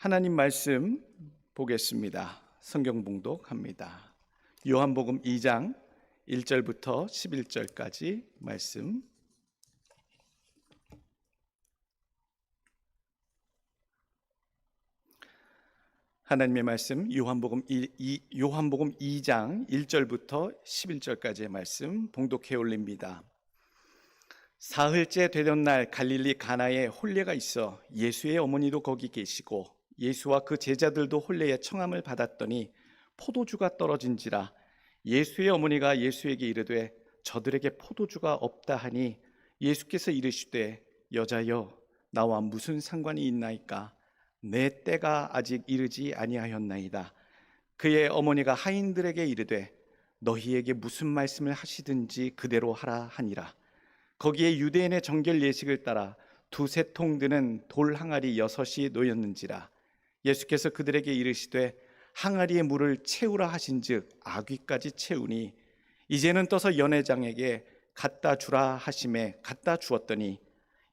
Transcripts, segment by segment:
하나님 말씀 보겠습니다. 성경 봉독합니다. 요한복음 2장 1절부터 11절까지 말씀. 하나님의 말씀 요한복음 2장 1절부터 11절까지의 말씀 봉독해 올립니다. 사흘째 되던 날 갈릴리 가나에 혼례가 있어 예수의 어머니도 거기 계시고 예수와 그 제자들도 혼례의 청함을 받았더니 포도주가 떨어진지라. 예수의 어머니가 예수에게 이르되 저들에게 포도주가 없다 하니 예수께서 이르시되 여자여 나와 무슨 상관이 있나이까? 내 때가 아직 이르지 아니하였나이다. 그의 어머니가 하인들에게 이르되 너희에게 무슨 말씀을 하시든지 그대로 하라 하니라. 거기에 유대인의 정결 예식을 따라 두세 통 드는 돌 항아리 6이 놓였는지라. 예수께서 그들에게 이르시되 항아리에 물을 채우라 하신즉 아귀까지 채우니 이제는 떠서 연회장에게 갖다 주라 하심에 갖다 주었더니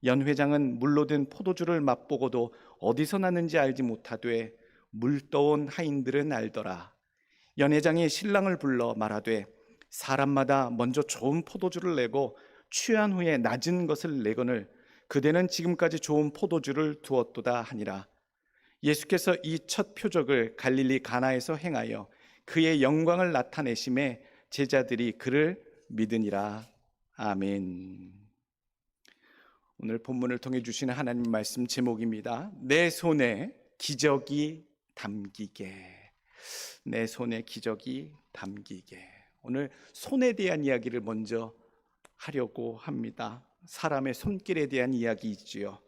연회장은 물로 든 포도주를 맛보고도 어디서 났는지 알지 못하되 물 떠온 하인들은 알더라. 연회장이 신랑을 불러 말하되 사람마다 먼저 좋은 포도주를 내고 취한 후에 낮은 것을 내거늘 그대는 지금까지 좋은 포도주를 두었도다 하니라. 예수께서 이 첫 표적을 갈릴리 가나에서 행하여 그의 영광을 나타내심에 제자들이 그를 믿으니라. 아멘. 오늘 본문을 통해 주시는 하나님 말씀 제목입니다. 내 손에 기적이 담기게. 내 손에 기적이 담기게. 오늘 손에 대한 이야기를 먼저 하려고 합니다. 사람의 손길에 대한 이야기이지요.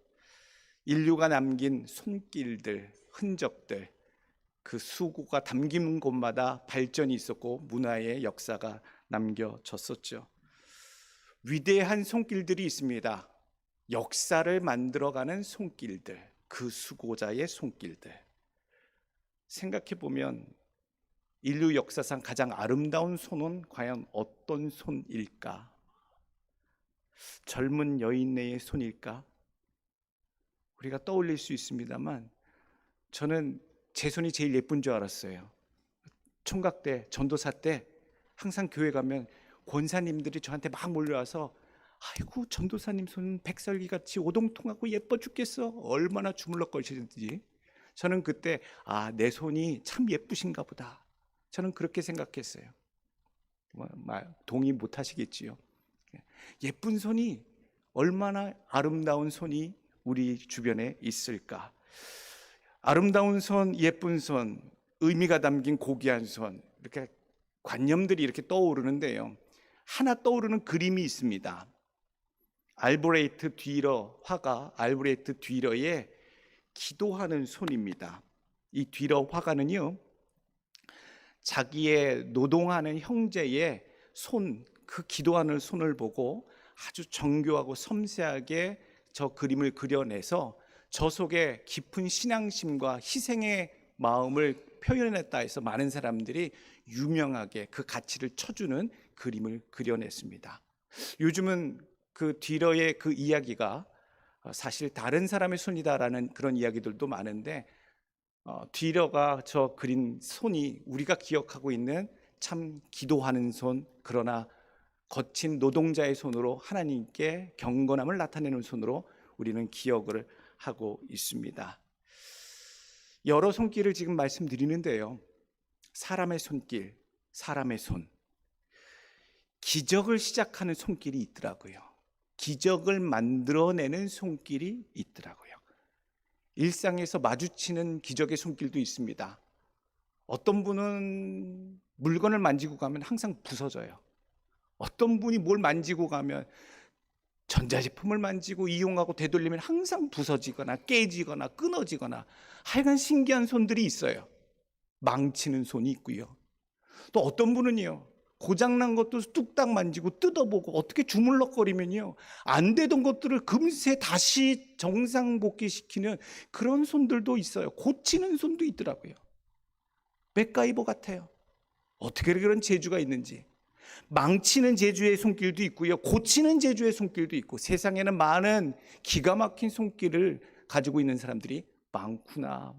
인류가 남긴 손길들, 흔적들, 그 수고가 담긴 곳마다 발전이 있었고 문화의 역사가 남겨졌었죠. 위대한 손길들이 있습니다. 역사를 만들어가는 손길들, 그 수고자의 손길들. 생각해보면 인류 역사상 가장 아름다운 손은 과연 어떤 손일까? 젊은 여인네의 손일까? 우리가 떠올릴 수 있습니다만 저는 제 손이 제일 예쁜 줄 알았어요. 총각 때, 전도사 때 항상 교회 가면 권사님들이 저한테 막 몰려와서 아이고 전도사님 손은 백설기같이 오동통하고 예뻐 죽겠어. 얼마나 주물럭거리시는지. 저는 그때 내 손이 참 예쁘신가 보다. 저는 그렇게 생각했어요. 동의 못 하시겠지요. 예쁜 손이 얼마나 아름다운 손이 우리 주변에 있을까? 아름다운 손, 예쁜 손, 의미가 담긴 고귀한 손, 이렇게 관념들이 이렇게 떠오르는데요. 하나 떠오르는 그림이 있습니다. 알브레이트 뒤러 화가 알브레이트 뒤러의 기도하는 손입니다. 이 뒤러 화가는요, 자기의 노동하는 형제의 손, 그 기도하는 손을 보고 아주 정교하고 섬세하게 저 그림을 그려내서 저 속에 깊은 신앙심과 희생의 마음을 표현했다 해서 많은 사람들이 유명하게 그 가치를 쳐주는 그림을 그려냈습니다. 요즘은 그 뒤러의 그 이야기가 사실 다른 사람의 손이다라는 그런 이야기들도 많은데 뒤러가 저 그린 손이 우리가 기억하고 있는 참 기도하는 손, 그러나 거친 노동자의 손으로 하나님께 경건함을 나타내는 손으로 우리는 기억을 하고 있습니다. 여러 손길을 지금 말씀드리는데요. 사람의 손길, 사람의 손. 기적을 시작하는 손길이 있더라고요. 기적을 만들어내는 손길이 있더라고요. 일상에서 마주치는 기적의 손길도 있습니다. 어떤 분은 물건을 만지고 가면 항상 부서져요. 어떤 분이 뭘 만지고 가면 전자제품을 만지고 이용하고 되돌리면 항상 부서지거나 깨지거나 끊어지거나 하여간 신기한 손들이 있어요. 망치는 손이 있고요. 또 어떤 분은요, 고장난 것도 뚝딱 만지고 뜯어보고 어떻게 주물럭거리면요, 안 되던 것들을 금세 다시 정상복귀시키는 그런 손들도 있어요. 고치는 손도 있더라고요. 맥가이버 같아요. 어떻게 그런 재주가 있는지. 망치는 재주의 손길도 있고요, 고치는 재주의 손길도 있고, 세상에는 많은 기가 막힌 손길을 가지고 있는 사람들이 많구나.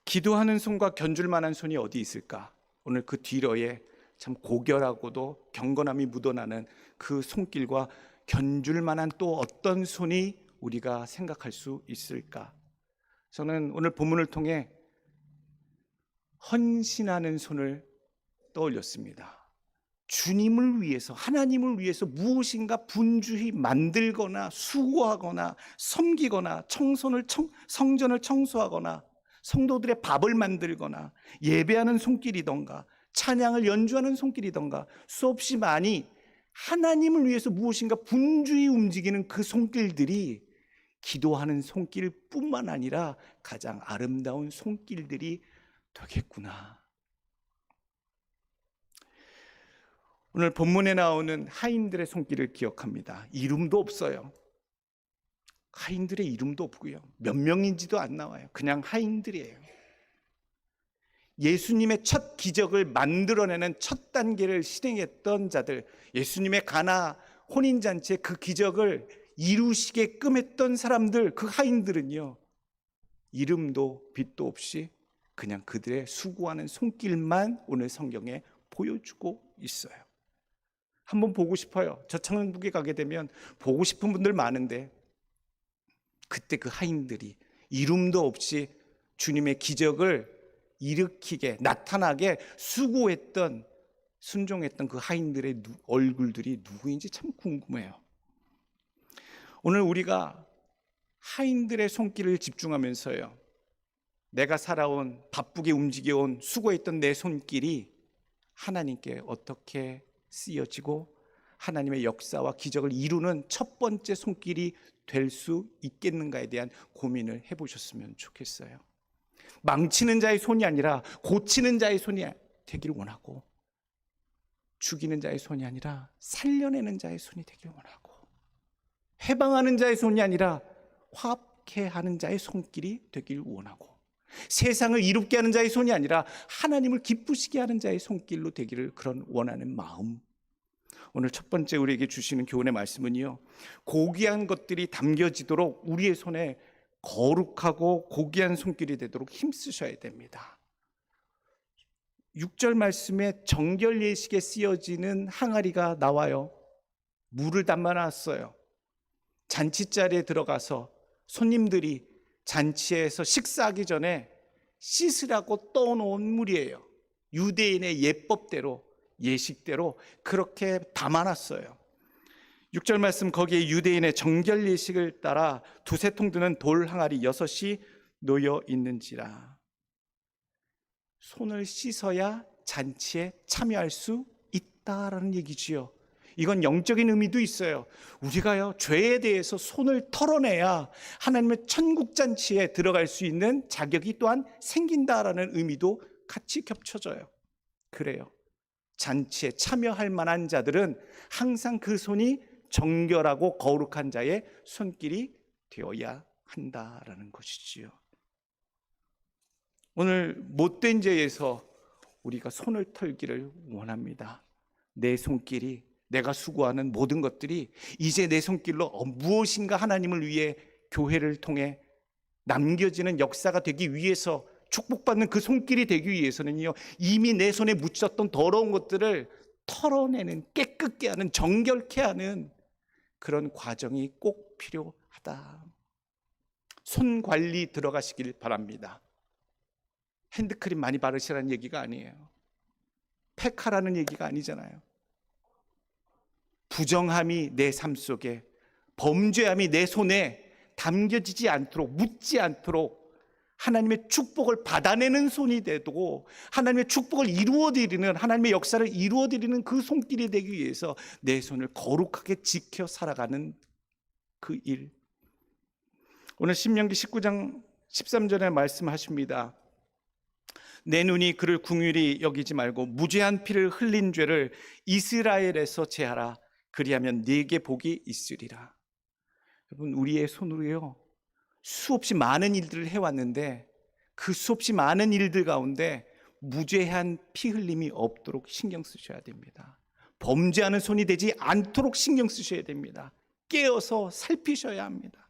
기도하는 손과 견줄 만한 손이 어디 있을까? 오늘 그 뒤로에 참 고결하고도 경건함이 묻어나는 그 손길과 견줄 만한 또 어떤 손이 우리가 생각할 수 있을까? 저는 오늘 본문을 통해 헌신하는 손을 떠올렸습니다. 주님을 위해서, 하나님을 위해서 무엇인가 분주히 만들거나 수고하거나 섬기거나 성전을 청소하거나 성도들의 밥을 만들거나 예배하는 손길이던가 찬양을 연주하는 손길이던가 수없이 많이 하나님을 위해서 무엇인가 분주히 움직이는 그 손길들이 기도하는 손길뿐만 아니라 가장 아름다운 손길들이 되겠구나. 오늘 본문에 나오는 하인들의 손길을 기억합니다. 이름도 없어요. 하인들의 이름도 없고요. 몇 명인지도 안 나와요. 그냥 하인들이에요. 예수님의 첫 기적을 만들어내는 첫 단계를 실행했던 자들, 예수님의 가나 혼인잔치의 그 기적을 이루시게끔 했던 사람들, 그 하인들은요, 이름도 빛도 없이 그냥 그들의 수고하는 손길만 오늘 성경에 보여주고 있어요. 한번 보고 싶어요. 저 천국에 가게 되면 보고 싶은 분들 많은데 그때 그 하인들이 이름도 없이 주님의 기적을 일으키게 나타나게 수고했던 순종했던 그 하인들의 얼굴들이 누구인지 참 궁금해요. 오늘 우리가 하인들의 손길을 집중하면서요, 내가 살아온 바쁘게 움직여온 수고했던 내 손길이 하나님께 어떻게 쓰여지고 하나님의 역사와 기적을 이루는 첫 번째 손길이 될 수 있겠는가에 대한 고민을 해보셨으면 좋겠어요. 망치는 자의 손이 아니라 고치는 자의 손이 되기를 원하고, 죽이는 자의 손이 아니라 살려내는 자의 손이 되기를 원하고, 해방하는 자의 손이 아니라 화합케 자의 손길이 되기를 원하고, 세상을 이롭게 하는 자의 손이 아니라 하나님을 기쁘시게 하는 자의 손길로 되기를 그런 원하는 마음. 오늘 첫 번째 우리에게 주시는 교훈의 말씀은요, 고귀한 것들이 담겨지도록 우리의 손에 거룩하고 고귀한 손길이 되도록 힘쓰셔야 됩니다. 6절 말씀에 정결 예식에 쓰여지는 항아리가 나와요. 물을 담아놨어요. 잔치자리에 들어가서 손님들이 잔치에서 식사하기 전에 씻으라고 떠놓은 물이에요. 유대인의 예법대로, 예식대로 그렇게 담아놨어요. 6절 말씀, 거기에 유대인의 정결 예식을 따라 두세 통 드는 돌 항아리 6이 놓여 있는지라. 손을 씻어야 잔치에 참여할 수 있다라는 얘기지요. 이건 영적인 의미도 있어요. 우리가요, 죄에 대해서 손을 털어내야 하나님의 천국 잔치에 들어갈 수 있는 자격이 또한 생긴다라는 의미도 같이 겹쳐져요. 그래요. 잔치에 참여할 만한 자들은 항상 그 손이 정결하고 거룩한 자의 손길이 되어야 한다라는 것이지요. 오늘 못된 죄에서 우리가 손을 털기를 원합니다. 내 손길이, 내가 수고하는 모든 것들이 이제 내 손길로 무엇인가 하나님을 위해 교회를 통해 남겨지는 역사가 되기 위해서, 축복받는 그 손길이 되기 위해서는요, 이미 내 손에 묻혔던 더러운 것들을 털어내는, 깨끗게 하는, 정결케 하는 그런 과정이 꼭 필요하다. 손 관리 들어가시길 바랍니다. 핸드크림 많이 바르시라는 얘기가 아니에요. 팩하라는 얘기가 아니잖아요. 부정함이 내 삶 속에, 범죄함이 내 손에 담겨지지 않도록, 묻지 않도록 하나님의 축복을 받아내는 손이 되고 하나님의 축복을 이루어드리는, 하나님의 역사를 이루어드리는 그 손길이 되기 위해서 내 손을 거룩하게 지켜 살아가는 그 일. 오늘 신명기 19장 13절에 말씀하십니다. 내 눈이 그를 긍휼히 여기지 말고 무죄한 피를 흘린 죄를 이스라엘에서 제하라. 그리하면 네게 복이 있으리라. 여러분, 우리의 손으로요, 수없이 많은 일들을 해왔는데 그 수없이 많은 일들 가운데 무죄한 피 흘림이 없도록 신경 쓰셔야 됩니다. 범죄하는 손이 되지 않도록 신경 쓰셔야 됩니다. 깨어서 살피셔야 합니다.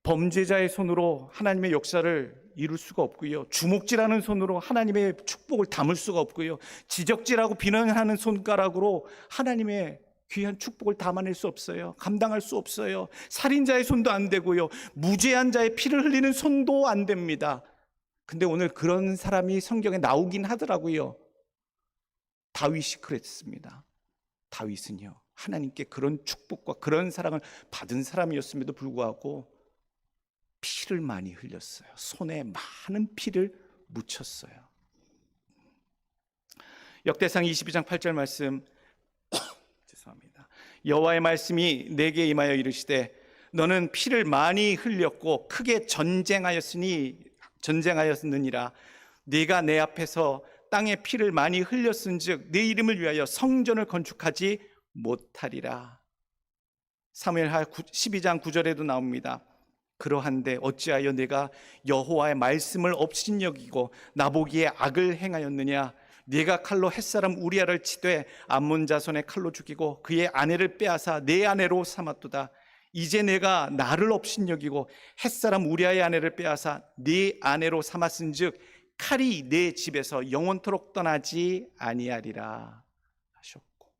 범죄자의 손으로 하나님의 역사를 이룰 수가 없고요. 주먹질하는 손으로 하나님의 축복을 담을 수가 없고요. 지적질하고 비난하는 손가락으로 하나님의 귀한 축복을 담아낼 수 없어요. 감당할 수 없어요. 살인자의 손도 안 되고요. 무죄한 자의 피를 흘리는 손도 안 됩니다. 근데 오늘 그런 사람이 성경에 나오긴 하더라고요. 다윗이 그랬습니다. 다윗은요, 하나님께 그런 축복과 그런 사랑을 받은 사람이었음에도 불구하고 피를 많이 흘렸어요. 손에 많은 피를 묻혔어요. 역대상 22장 8절 말씀 죄송합니다. 여호와의 말씀이 내게 임하여 이르시되 너는 피를 많이 흘렸고 크게 전쟁하였느니라. 네가 내 앞에서 땅에 피를 많이 흘렸은즉 내 이름을 위하여 성전을 건축하지 못하리라. 사무엘하 12장 9절에도 나옵니다. 그러한데 어찌하여 내가 여호와의 말씀을 업신여기고 나보기에 악을 행하였느냐. 네가 칼로 햇사람 우리아를 치되 암몬 자손의 칼로 죽이고 그의 아내를 빼앗아 내 아내로 삼았도다. 이제 내가 나를 업신여기고 햇사람 우리아의 아내를 빼앗아 네 아내로 삼았은즉 칼이 내 집에서 영원토록 떠나지 아니하리라 하셨고,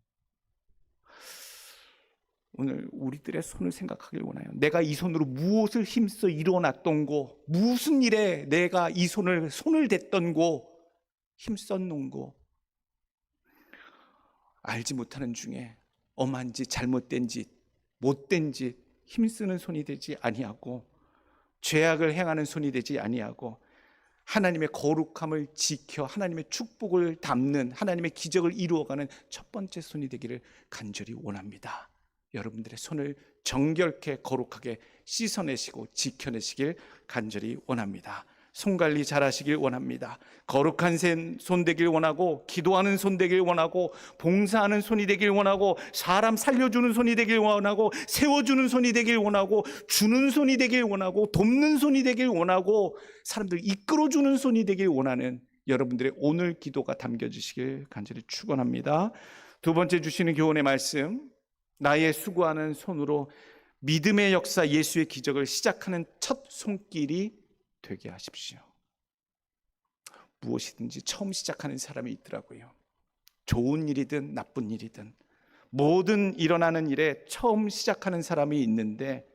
오늘 우리들의 손을 생각하길 원해요. 내가 이 손으로 무엇을 힘써 이루어놨던고, 무슨 일에 내가 이 손을 댔던고, 힘썼는고, 알지 못하는 중에 엄한 짓, 잘못된 짓, 못된 짓, 힘쓰는 손이 되지 아니하고 죄악을 행하는 손이 되지 아니하고 하나님의 거룩함을 지켜 하나님의 축복을 담는, 하나님의 기적을 이루어가는 첫 번째 손이 되기를 간절히 원합니다. 여러분들의 손을 정결케 거룩하게 씻어내시고 지켜내시길 간절히 원합니다. 손관리 잘하시길 원합니다. 거룩한 손 되길 원하고, 기도하는 손 되길 원하고, 봉사하는 손이 되길 원하고, 사람 살려주는 손이 되길 원하고, 세워주는 손이 되길 원하고, 주는 손이 되길 원하고, 돕는 손이 되길 원하고, 사람들 이끌어주는 손이 되길 원하는 여러분들의 오늘 기도가 담겨주시길 간절히 축원합니다. 두 번째 주시는 교훈의 말씀, 나의 수고하는 손으로 믿음의 역사 예수의 기적을 시작하는 첫 손길이 되게 하십시오. 무엇이든지 처음 시작하는 사람이 있더라고요. 좋은 일이든 나쁜 일이든 모든 일어나는 일에 처음 시작하는 사람이 있는데,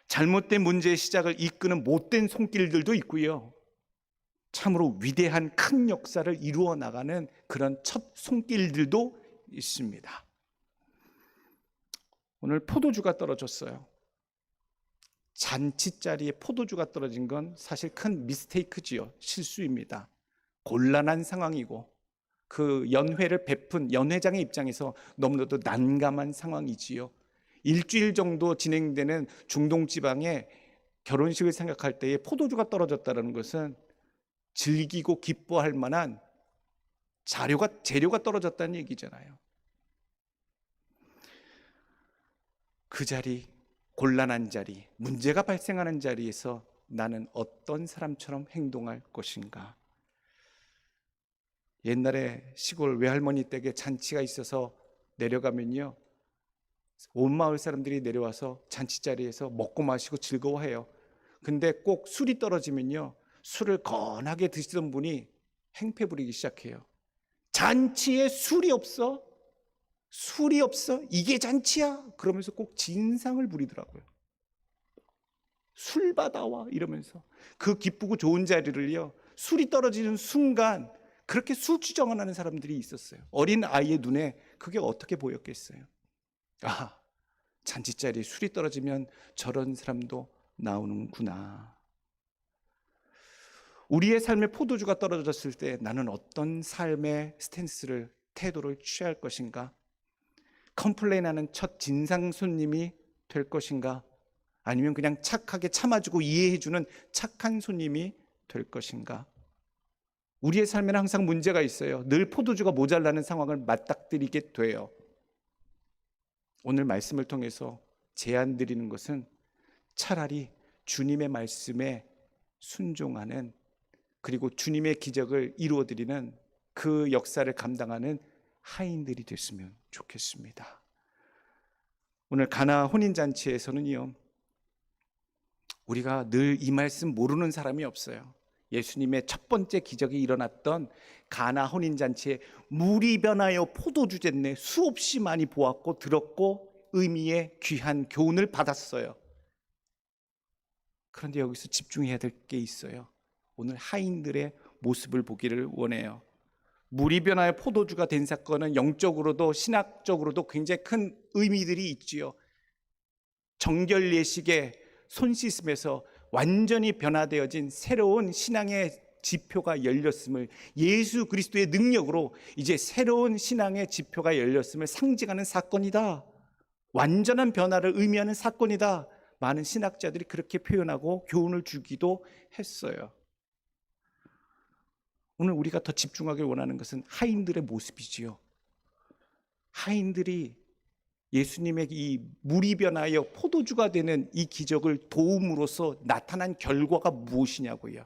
잘못된 문제의 시작을 이끄는 못된 손길들도 있고요, 참으로 위대한 큰 역사를 이루어 나가는 그런 첫 손길들도 있습니다. 오늘 포도주가 떨어졌어요. 잔치 자리에 포도주가 떨어진 건 사실 큰 미스테이크지요. 실수입니다. 곤란한 상황이고, 그 연회를 베푼 연회장의 입장에서 너무나도 난감한 상황이지요. 일주일 정도 진행되는 중동 지방의 결혼식을 생각할 때에 포도주가 떨어졌다는 것은 즐기고 기뻐할 만한 재료가 떨어졌다는 얘기잖아요. 그 자리, 곤란한 자리, 문제가 발생하는 자리에서 나는 어떤 사람처럼 행동할 것인가? 옛날에 시골 외할머니 댁에 잔치가 있어서 내려가면요, 온 마을 사람들이 내려와서 잔치 자리에서 먹고 마시고 즐거워해요. 근데 꼭 술이 떨어지면요, 술을 건하게 드시던 분이 행패 부리기 시작해요. 잔치에 술이 없어? 술이 없어? 이게 잔치야? 그러면서 꼭 진상을 부리더라고요. 술 받아와 이러면서 그 기쁘고 좋은 자리를요, 술이 떨어지는 순간 그렇게 술주정을 하는 사람들이 있었어요. 어린 아이의 눈에 그게 어떻게 보였겠어요? 아, 잔치 자리에 술이 떨어지면 저런 사람도 나오는구나. 우리의 삶의 포도주가 떨어졌을 때 나는 어떤 삶의 스탠스를, 태도를 취할 것인가? 컴플레인하는 첫 진상 손님이 될 것인가? 아니면 그냥 착하게 참아주고 이해해주는 착한 손님이 될 것인가? 우리의 삶에는 항상 문제가 있어요. 늘 포도주가 모자라는 상황을 맞닥뜨리게 돼요. 오늘 말씀을 통해서 제안 드리는 것은 차라리 주님의 말씀에 순종하는, 그리고 주님의 기적을 이루어드리는 그 역사를 감당하는 하인들이 됐으면 좋겠습니다. 오늘 가나 혼인잔치에서는요, 우리가 늘 이 말씀 모르는 사람이 없어요. 예수님의 첫 번째 기적이 일어났던 가나 혼인잔치에 물이 변하여 포도주 됐네 수없이 많이 보았고 들었고 의미의 귀한 교훈을 받았어요. 그런데 여기서 집중해야 될 게 있어요. 오늘 하인들의 모습을 보기를 원해요. 물이 변하여 포도주가 된 사건은 영적으로도 신학적으로도 굉장히 큰 의미들이 있지요. 정결 예식에 손 씻음에서 완전히 변화되어진 새로운 신앙의 지표가 열렸음을, 예수 그리스도의 능력으로 이제 새로운 신앙의 지표가 열렸음을 상징하는 사건이다. 완전한 변화를 의미하는 사건이다. 많은 신학자들이 그렇게 표현하고 교훈을 주기도 했어요. 오늘 우리가 더 집중하길 원하는 것은 하인들의 모습이지요. 하인들이 예수님의 이 물이 변하여 포도주가 되는 이 기적을 도움으로써 나타난 결과가 무엇이냐고요.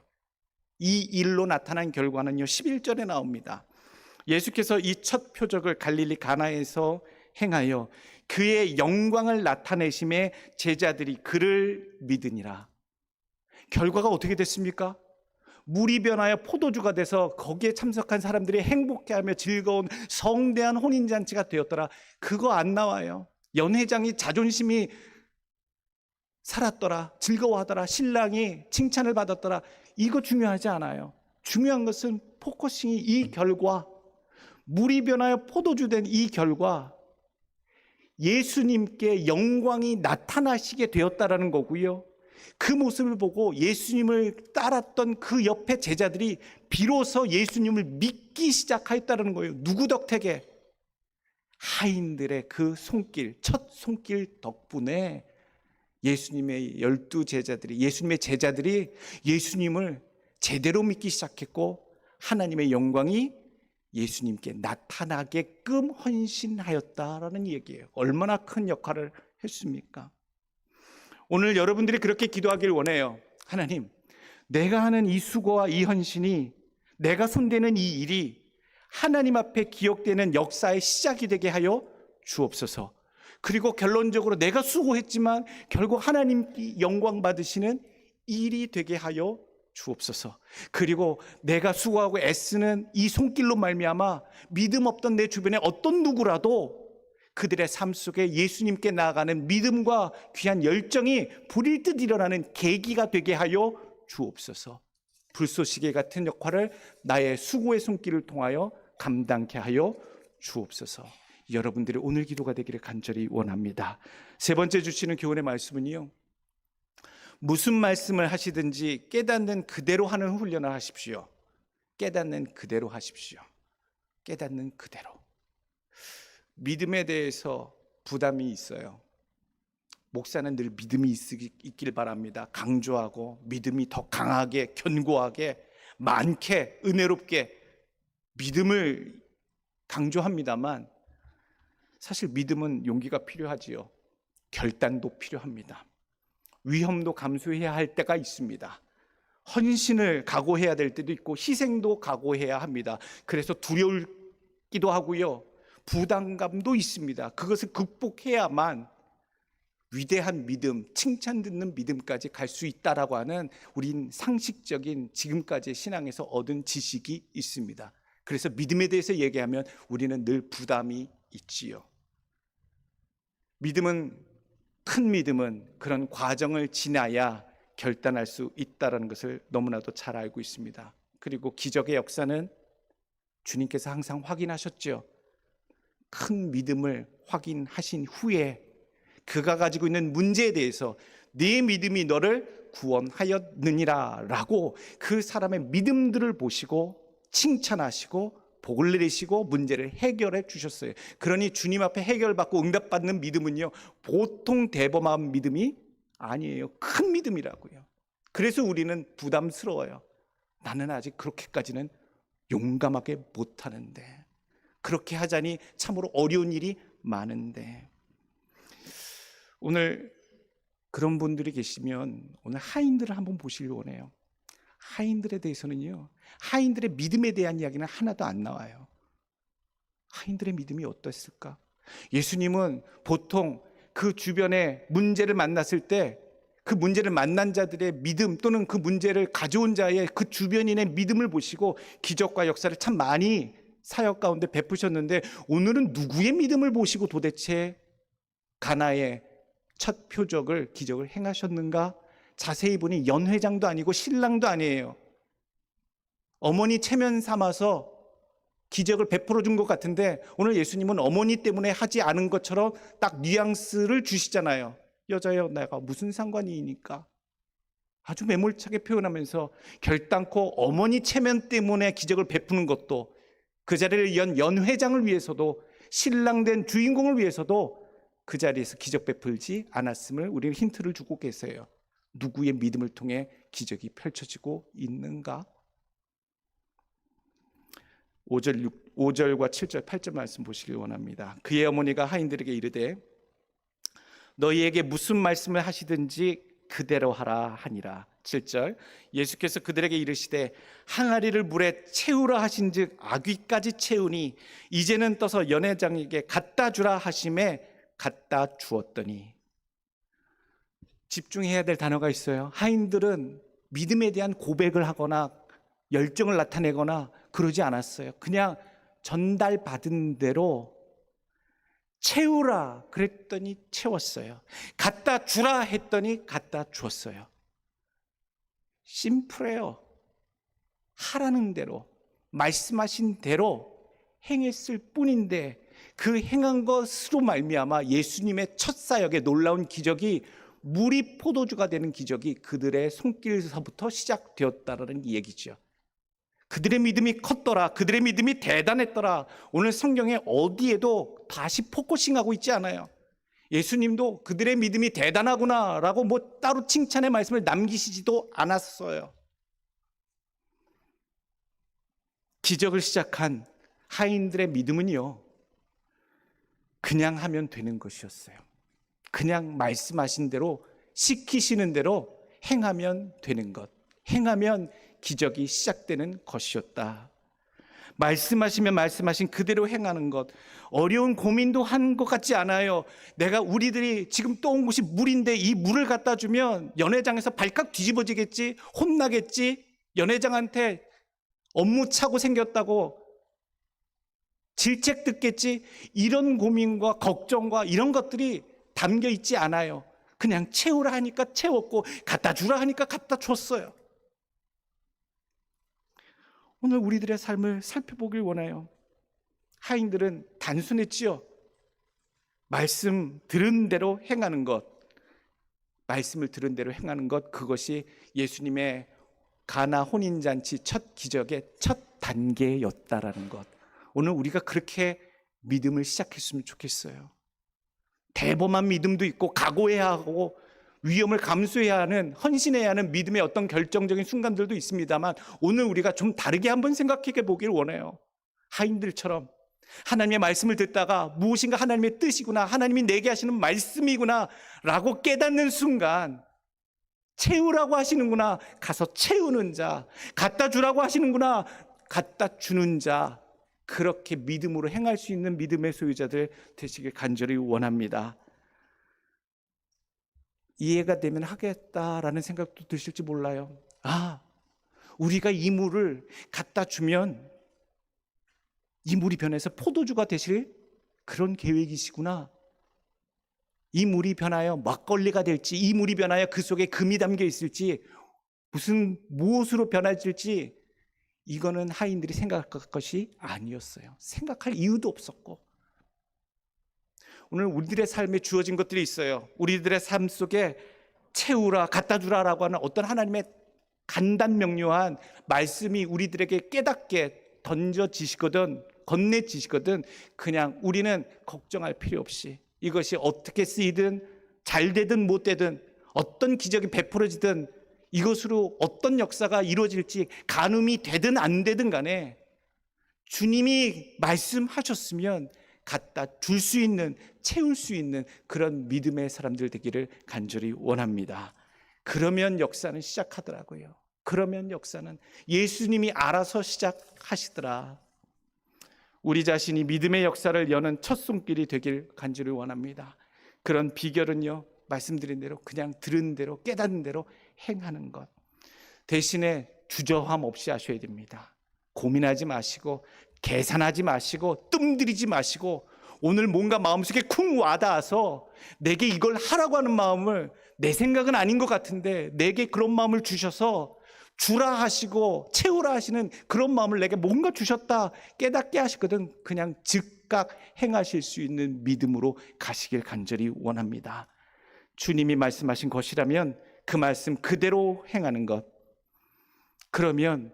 이 일로 나타난 결과는요 11절에 나옵니다. 예수께서 이 첫 표적을 갈릴리 가나에서 행하여 그의 영광을 나타내심에 제자들이 그를 믿으니라. 결과가 어떻게 됐습니까? 물이 변하여 포도주가 돼서 거기에 참석한 사람들이 행복해하며 즐거운 성대한 혼인잔치가 되었더라. 그거 안 나와요. 연회장이 자존심이 살았더라, 즐거워하더라, 신랑이 칭찬을 받았더라. 이거 중요하지 않아요. 중요한 것은 포커싱이 이 결과, 물이 변하여 포도주 된 이 결과, 예수님께 영광이 나타나시게 되었다라는 거고요. 그 모습을 보고 예수님을 따랐던 그 옆에 제자들이 비로소 예수님을 믿기 시작하였다는 거예요. 누구 덕택에? 하인들의 그 손길, 첫 손길 덕분에 예수님의 12제자들이, 예수님의 제자들이 예수님을 제대로 믿기 시작했고 하나님의 영광이 예수님께 나타나게끔 헌신하였다라는 얘기예요. 얼마나 큰 역할을 했습니까? 오늘 여러분들이 그렇게 기도하길 원해요. 하나님, 내가 하는 이 수고와 이 헌신이, 내가 손대는 이 일이 하나님 앞에 기억되는 역사의 시작이 되게 하여 주옵소서. 그리고 결론적으로 내가 수고했지만 결국 하나님께 영광 받으시는 일이 되게 하여 주옵소서. 그리고 내가 수고하고 애쓰는 이 손길로 말미암아 믿음 없던 내 주변에 어떤 누구라도 그들의 삶 속에 예수님께 나아가는 믿음과 귀한 열정이 불일 듯 일어나는 계기가 되게 하여 주옵소서. 불쏘시개 같은 역할을 나의 수고의 손길을 통하여 감당케 하여 주옵소서. 여러분들의 오늘 기도가 되기를 간절히 원합니다. 세 번째 주시는 교훈의 말씀은요, 무슨 말씀을 하시든지 깨닫는 그대로 하는 훈련을 하십시오. 깨닫는 그대로 하십시오. 깨닫는 그대로. 믿음에 대해서 부담이 있어요. 목사는 늘 믿음이 있길 바랍니다. 강조하고 믿음이 더 강하게, 견고하게, 많게, 은혜롭게 믿음을 강조합니다만 사실 믿음은 용기가 필요하지요. 결단도 필요합니다. 위험도 감수해야 할 때가 있습니다. 헌신을 각오해야 될 때도 있고 희생도 각오해야 합니다. 그래서 두려울기도 하고요. 부담감도 있습니다. 그것을 극복해야만 위대한 믿음, 칭찬 듣는 믿음까지 갈 수 있다라고 하는 우린 상식적인 지금까지의 신앙에서 얻은 지식이 있습니다. 그래서 믿음에 대해서 얘기하면 우리는 늘 부담이 있지요. 큰 믿음은 그런 과정을 지나야 결단할 수 있다는 것을 너무나도 잘 알고 있습니다. 그리고 기적의 역사는 주님께서 항상 확인하셨죠. 큰 믿음을 확인하신 후에 그가 가지고 있는 문제에 대해서 네 믿음이 너를 구원하였느니라 라고 그 사람의 믿음들을 보시고 칭찬하시고 복을 내리시고 문제를 해결해 주셨어요. 그러니 주님 앞에 해결받고 응답받는 믿음은요, 보통 대범한 믿음이 아니에요. 큰 믿음이라고요. 그래서 우리는 부담스러워요. 나는 아직 그렇게까지는 용감하게 못하는데, 그렇게 하자니 참으로 어려운 일이 많은데. 오늘 그런 분들이 계시면 오늘 하인들을 한번 보시길 원해요. 하인들에 대해서는요, 하인들의 믿음에 대한 이야기는 하나도 안 나와요. 하인들의 믿음이 어땠을까? 예수님은 보통 그 주변에 문제를 만났을 때 그 문제를 만난 자들의 믿음 또는 그 문제를 가져온 자의 그 주변인의 믿음을 보시고 기적과 역사를 참 많이 사역 가운데 베푸셨는데 오늘은 누구의 믿음을 보시고 도대체 가나의 첫 표적을 기적을 행하셨는가? 자세히 보니 연회장도 아니고 신랑도 아니에요. 어머니 체면 삼아서 기적을 베풀어 준 것 같은데 오늘 예수님은 어머니 때문에 하지 않은 것처럼 딱 뉘앙스를 주시잖아요. 여자여 내가 무슨 상관이니까. 아주 매몰차게 표현하면서 결단코 어머니 체면 때문에 기적을 베푸는 것도 그 자리를 연 연회장을 위해서도 신랑된 주인공을 위해서도 그 자리에서 기적 베풀지 않았음을 우리는 힌트를 주고 계세요. 누구의 믿음을 통해 기적이 펼쳐지고 있는가? 5절과 7절, 8절 말씀 보시길 원합니다. 그의 어머니가 하인들에게 이르되 너희에게 무슨 말씀을 하시든지 그대로 하라 하니라. 7절 예수께서 그들에게 이르시되 항아리를 물에 채우라 하신즉 아귀까지 채우니 이제는 떠서 연회장에게 갖다 주라 하심에 갖다 주었더니. 집중해야 될 단어가 있어요. 하인들은 믿음에 대한 고백을 하거나 열정을 나타내거나 그러지 않았어요. 그냥 전달받은 대로 채우라 그랬더니 채웠어요. 갖다 주라 했더니 갖다 주었어요. 심플해요. 하라는 대로 말씀하신 대로 행했을 뿐인데 그 행한 것으로 말미암아 예수님의 첫 사역의 놀라운 기적이 물이 포도주가 되는 기적이 그들의 손길에서부터 시작되었다라는 얘기죠. 그들의 믿음이 컸더라. 그들의 믿음이 대단했더라. 오늘 성경에 어디에도 다시 포커싱하고 있지 않아요. 예수님도 그들의 믿음이 대단하구나 라고 뭐 따로 칭찬의 말씀을 남기시지도 않았어요. 기적을 시작한 하인들의 믿음은요, 그냥 하면 되는 것이었어요. 그냥 말씀하신 대로 시키시는 대로 행하면 되는 것, 행하면 기적이 시작되는 것이었다. 말씀하시면 말씀하신 그대로 행하는 것, 어려운 고민도 한 것 같지 않아요. 내가 우리들이 지금 떠온 곳이 물인데 이 물을 갖다 주면 연회장에서 발칵 뒤집어지겠지, 혼나겠지, 연회장한테 업무 차고 생겼다고 질책 듣겠지, 이런 고민과 걱정과 이런 것들이 담겨 있지 않아요. 그냥 채우라 하니까 채웠고 갖다 주라 하니까 갖다 줬어요. 오늘 우리들의 삶을 살펴보길 원해요. 하인들은 단순했지요. 말씀 들은 대로 행하는 것, 말씀을 들은 대로 행하는 것, 그것이 예수님의 가나 혼인잔치 첫 기적의 첫 단계였다라는 것. 오늘 우리가 그렇게 믿음을 시작했으면 좋겠어요. 대범한 믿음도 있고 각오해야 하고 위험을 감수해야 하는, 헌신해야 하는 믿음의 어떤 결정적인 순간들도 있습니다만 오늘 우리가 좀 다르게 한번 생각해 보길 원해요. 하인들처럼 하나님의 말씀을 듣다가 무엇인가 하나님의 뜻이구나, 하나님이 내게 하시는 말씀이구나 라고 깨닫는 순간, 채우라고 하시는구나, 가서 채우는 자, 갖다 주라고 하시는구나, 갖다 주는 자, 그렇게 믿음으로 행할 수 있는 믿음의 소유자들 되시길 간절히 원합니다. 이해가 되면 하겠다라는 생각도 드실지 몰라요. 아, 우리가 이 물을 갖다 주면 이 물이 변해서 포도주가 되실 그런 계획이시구나. 이 물이 변하여 막걸리가 될지, 이 물이 변하여 그 속에 금이 담겨 있을지, 무엇으로 변화질지, 이거는 하인들이 생각할 것이 아니었어요. 생각할 이유도 없었고, 오늘 우리들의 삶에 주어진 것들이 있어요. 우리들의 삶 속에 채우라, 갖다 주라라고 하는 어떤 하나님의 간단명료한 말씀이 우리들에게 깨닫게 던져지시거든, 건네지시거든, 그냥 우리는 걱정할 필요 없이 이것이 어떻게 쓰이든 잘 되든 못 되든 어떤 기적이 베풀어지든 이것으로 어떤 역사가 이루어질지 간음이 되든 안 되든 간에 주님이 말씀하셨으면 갖다 줄 수 있는, 채울 수 있는 그런 믿음의 사람들 되기를 간절히 원합니다. 그러면 역사는 시작하더라고요. 그러면 역사는 예수님이 알아서 시작하시더라. 우리 자신이 믿음의 역사를 여는 첫 손길이 되길 간절히 원합니다. 그런 비결은요, 말씀드린 대로 그냥 들은 대로 깨닫는 대로 행하는 것. 대신에 주저함 없이 하셔야 됩니다. 고민하지 마시고 계산하지 마시고 뜸들이지 마시고 오늘 뭔가 마음속에 쿵 와닿아서 내게 이걸 하라고 하는 마음을, 내 생각은 아닌 것 같은데 내게 그런 마음을 주셔서 주라 하시고 채우라 하시는 그런 마음을 내게 뭔가 주셨다 깨닫게 하시거든 그냥 즉각 행하실 수 있는 믿음으로 가시길 간절히 원합니다. 주님이 말씀하신 것이라면 그 말씀 그대로 행하는 것, 그러면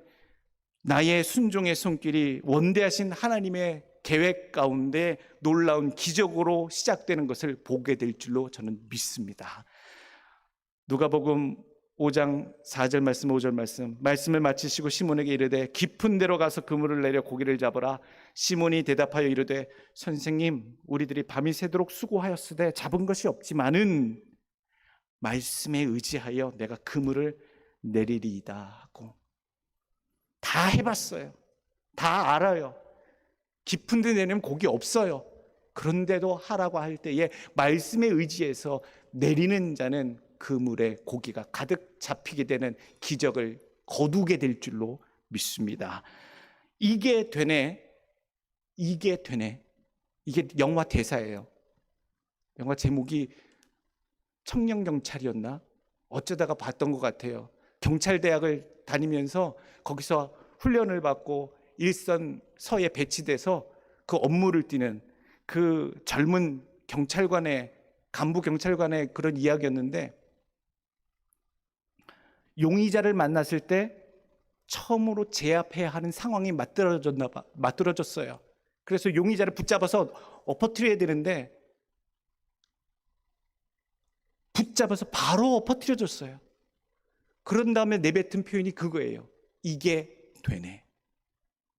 나의 순종의 손길이 원대하신 하나님의 계획 가운데 놀라운 기적으로 시작되는 것을 보게 될 줄로 저는 믿습니다. 누가복음 5장 4절 말씀 5절 말씀을 마치시고 시몬에게 이르되 깊은 데로 가서 그물을 내려 고기를 잡으라. 시몬이 대답하여 이르되 선생님 우리들이 밤이 새도록 수고하였으되 잡은 것이 없지만은 말씀에 의지하여 내가 그물을 내리리이다 하고. 다 해봤어요. 다 알아요. 깊은 데 내리면 고기 없어요. 그런데도 하라고 할 때에 말씀에 의지해서 내리는 자는 그물에 고기가 가득 잡히게 되는 기적을 거두게 될 줄로 믿습니다. 이게 되네. 이게 영화 대사예요. 영화 제목이 청년경찰이었나? 어쩌다가 봤던 것 같아요. 경찰대학을 다니면서 거기서 훈련을 받고 일선 서에 배치돼서 그 업무를 뛰는 그 젊은 경찰관의, 간부 경찰관의 그런 이야기였는데, 용의자를 만났을 때 처음으로 제압해야 하는 상황이 맞들어졌어요. 그래서 용의자를 붙잡아서 엎어뜨려야 되는데 붙잡아서 바로 엎어뜨려줬어요. 그런 다음에 내뱉은 표현이 그거예요. 이게 되네.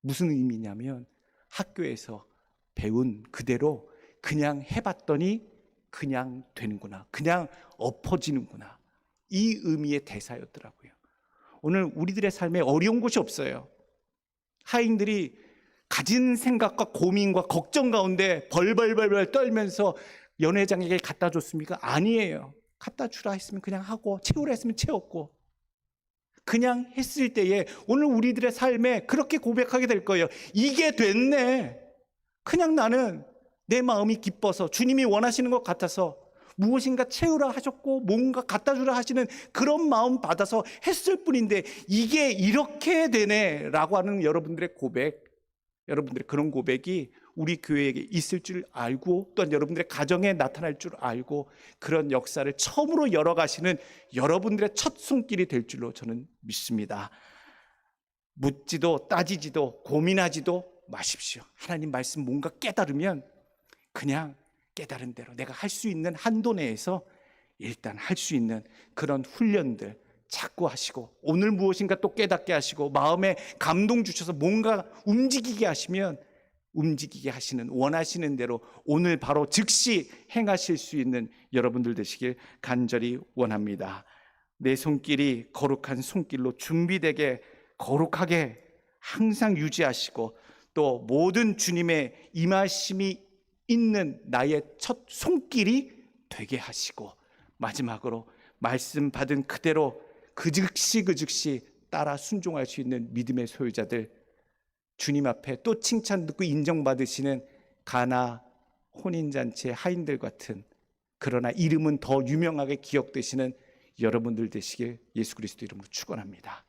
무슨 의미냐면 학교에서 배운 그대로 그냥 해봤더니 그냥 되는구나, 그냥 엎어지는구나, 이 의미의 대사였더라고요. 오늘 우리들의 삶에 어려운 곳이 없어요. 하인들이 가진 생각과 고민과 걱정 가운데 벌벌벌 떨면서 연회장에게 갖다 줬습니까? 아니에요. 갖다 주라 했으면 그냥 하고 채우라 했으면 채웠고 그냥 했을 때에 오늘 우리들의 삶에 그렇게 고백하게 될 거예요. 이게 됐네. 그냥 나는 내 마음이 기뻐서 주님이 원하시는 것 같아서 무엇인가 채우라 하셨고 뭔가 갖다 주라 하시는 그런 마음 받아서 했을 뿐인데 이게 이렇게 되네 라고 하는 여러분들의 고백, 여러분들의 그런 고백이 우리 교회에게 있을 줄 알고 또한 여러분들의 가정에 나타날 줄 알고 그런 역사를 처음으로 열어가시는 여러분들의 첫 손길이 될 줄로 저는 믿습니다. 묻지도 따지지도 고민하지도 마십시오. 하나님 말씀 뭔가 깨달으면 그냥 깨달은 대로 내가 할 수 있는 한도 내에서 일단 할 수 있는 그런 훈련들 자꾸 하시고 오늘 무엇인가 또 깨닫게 하시고 마음에 감동 주셔서 뭔가 움직이게 하시면 움직이게 하시는 원하시는 대로 오늘 바로 즉시 행하실 수 있는 여러분들 되시길 간절히 원합니다. 내 손길이 거룩한 손길로 준비되게 거룩하게 항상 유지하시고 또 모든 주님의 임하심이 있는 나의 첫 손길이 되게 하시고 마지막으로 말씀 받은 그대로 그 즉시 따라 순종할 수 있는 믿음의 소유자들, 주님 앞에 또 칭찬 듣고 인정받으시는 가나 혼인잔치의 하인들 같은, 그러나 이름은 더 유명하게 기억되시는 여러분들 되시길 예수 그리스도 이름으로 축원합니다.